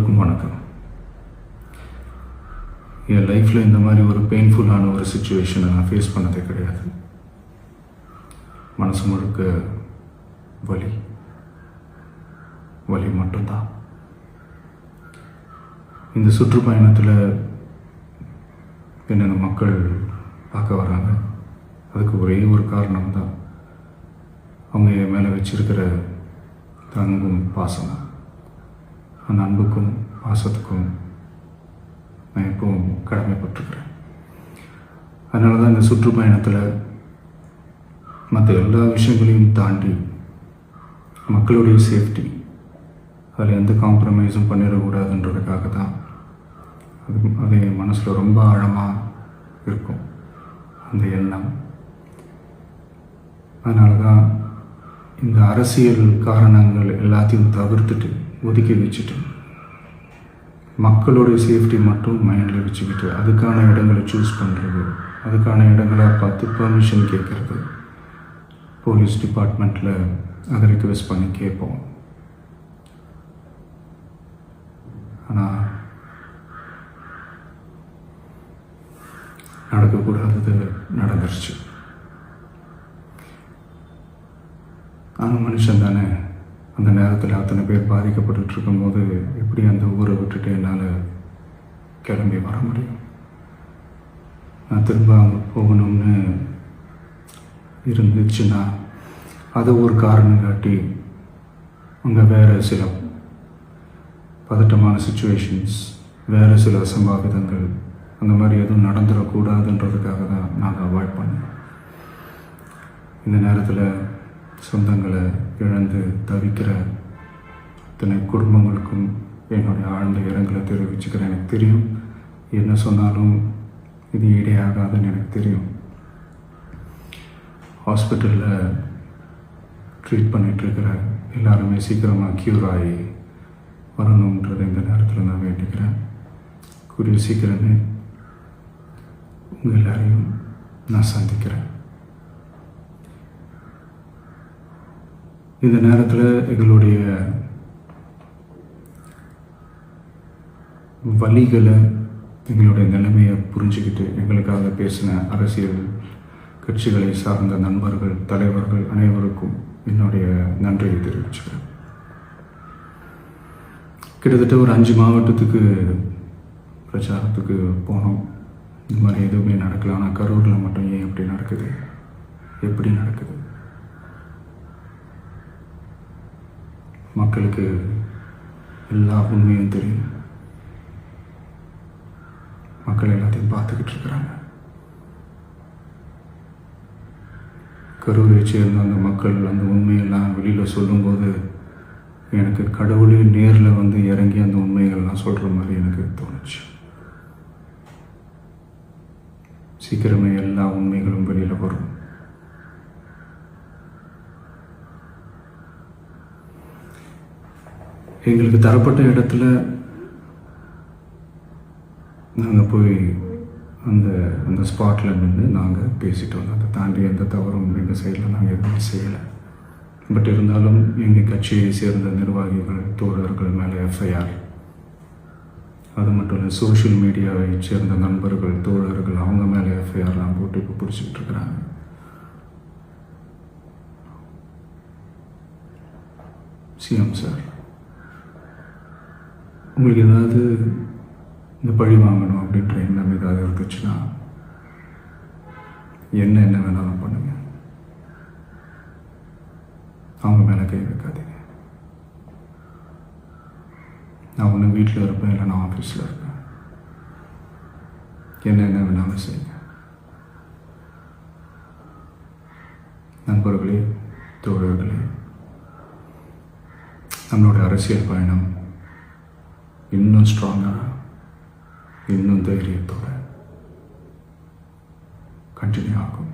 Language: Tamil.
எல்லோருக்கும் வணக்கம். என் லைஃப்பில் இந்த மாதிரி ஒரு பெயின்ஃபுல்லான ஒரு சுச்சுவேஷனை நான் ஃபேஸ் பண்ணதே கிடையாது. மனசு முழுக்க வலி வலி மட்டும்தான். இந்த சுற்றுப்பயணத்தில் என்னென்ன மக்கள் பார்க்க வராங்க, அதுக்கு ஒரே ஒரு காரணம் தான், அவங்க என் மேலே வச்சிருக்கிற அன்பும் பாசம். அந்த அன்புக்கும் பாசத்துக்கும் நான் எப்பவும் கடமைப்பட்டிருக்கிறேன். அதனால தான் இந்த சுற்றுப்பயணத்தில் மற்ற எல்லா விஷயங்களையும் தாண்டி மக்களுடைய சேஃப்டி, அதில் எந்த காம்ப்ரமைஸும் பண்ணிடக்கூடாதுன்றதுக்காக தான் அது என் மனசில் ரொம்ப ஆழமாக இருக்கும் அந்த எண்ணம். அதனால தான் இந்த அரசியல் காரணங்கள் எல்லாத்தையும் தவிர்த்துட்டு ஒதுக்கி வச்சுட்டு மக்களுடைய சேஃப்டி மட்டும் மைண்டில் வச்சுக்கிட்டு அதுக்கான இடங்களை சூஸ் பண்ணுறது, அதுக்கான இடங்களை பார்த்து பெர்மிஷன் கேட்குறது, போலீஸ் டிபார்ட்மெண்ட்டில் அதை ரிக்வெஸ்ட் பண்ணி கேட்போம். ஆனால் நடக்கக்கூடாதது நடந்துருச்சு. ஆனால் மனுஷன் தானே. அந்த நேரத்தில் அத்தனை பேர் பாதிக்கப்பட்டு இருக்கும்போது எப்படி அந்த ஊரை விட்டுட்டு என்னால் கிளம்பி வர முடியும்? நான் திரும்ப அங்கே போகணும்னு இருந்துச்சுன்னா அதை ஒரு காரணம் காட்டி அங்கே வேறு சில பதட்டமான சுச்சுவேஷன்ஸ், வேறு சில அசம்பாவிதங்கள் அந்த மாதிரி எதுவும் நடந்துடக்கூடாதுன்றதுக்காக தான் நாங்கள் அவாய்ட் பண்ணோம். இந்த நேரத்தில் சொந்தங்களை இழந்து தவிக்கிற அத்தனை குடும்பங்களுக்கும் என்னுடைய ஆழ்ந்த இரங்கலை தெரிவிச்சுக்கிறேன். எனக்கு தெரியும், என்ன சொன்னாலும் இது ஈடேயாகாதுன்னு எனக்கு தெரியும். ஹாஸ்பிட்டலில் ட்ரீட் பண்ணிகிட்ருக்கிற எல்லாருமே சீக்கிரமாக க்யூர் ஆகி வரணுன்றதை இந்த நேரத்தில் நான் வேண்டிக்கிறேன். கூடிய சீக்கிரமே உங்கள் எல்லாரையும் நான் சந்திக்கிறேன். இந்த நேரத்தில் எங்களுடைய வலிகளை, எங்களுடைய நிலைமையை புரிஞ்சுக்கிட்டு எங்களுக்காக பேசின அரசியல் கட்சிகளை சார்ந்த நண்பர்கள், தலைவர்கள் அனைவருக்கும் என்னுடைய நன்றியை தெரிவிச்சுக்கிறேன். கிட்டத்தட்ட ஒரு 5 மாவட்டத்துக்கு பிரச்சாரத்துக்கு போனோம். இந்த மாதிரி எதுவுமே நடக்கல. ஆனால் கரூரில் மட்டும் ஏன் எப்படி நடக்குது, எப்படி நடக்குது? மக்களுக்கு எல்லா உண்மையும் தெரியும். மக்கள் எல்லாத்தையும் பார்த்துக்கிட்டு இருக்கிறாங்க. கரூரை சேர்ந்த அந்த மக்கள் அந்த உண்மையெல்லாம் வெளியில் சொல்லும்போது எனக்கு கடவுளே நேரில் வந்து இறங்கி அந்த உண்மைகள்லாம் சொல்கிற மாதிரி எனக்கு தோணுச்சு. சீக்கிரமே எல்லா உண்மைகளும் வெளியில் வரும். எங்களுக்கு தரப்பட்ட இடத்துல நாங்கள் போய் அந்த ஸ்பாட்டில் நின்று நாங்கள் பேசிட்டு வந்தோம். அதை தாண்டி எந்த தவறும் எங்கள் சைடில் நாங்கள் எதுவுமே செய்யலை. பட் இருந்தாலும் எங்கள் கட்சியை சேர்ந்த நிர்வாகிகள், தோழர்கள் மேலே எஃப்ஐஆர், அது மட்டும் இல்லை சோஷியல் மீடியாவை சேர்ந்த நண்பர்கள், தோழர்கள் அவங்க மேலே எஃப்ஐஆர்லாம் போட்டு இப்போ பிடிச்சிக்கிட்டு இருக்கிறாங்க. சிஎம் சார், உங்களுக்கு ஏதாவது இந்த பழி வாங்கணும் அப்படின்ற எண்ணம் ஏதாவது இருந்துச்சுன்னா என்ன வேணாலும் பண்ணுங்க. அவங்க மேலே கை வைக்காதீங்க. நான் ஒன்று வீட்டில் இருப்பேன், இல்லை நான் ஆஃபீஸில் இருப்பேன். என்ன வேணாலும் செய்யுங்க. நண்பர்களே, தோழர்களே, நம்மளோட அரசியல் பயணம் இன்னும் ஸ்ட்ராங்காக, இன்னும் தைரியத்தோட கண்டினியூ ஆகும்.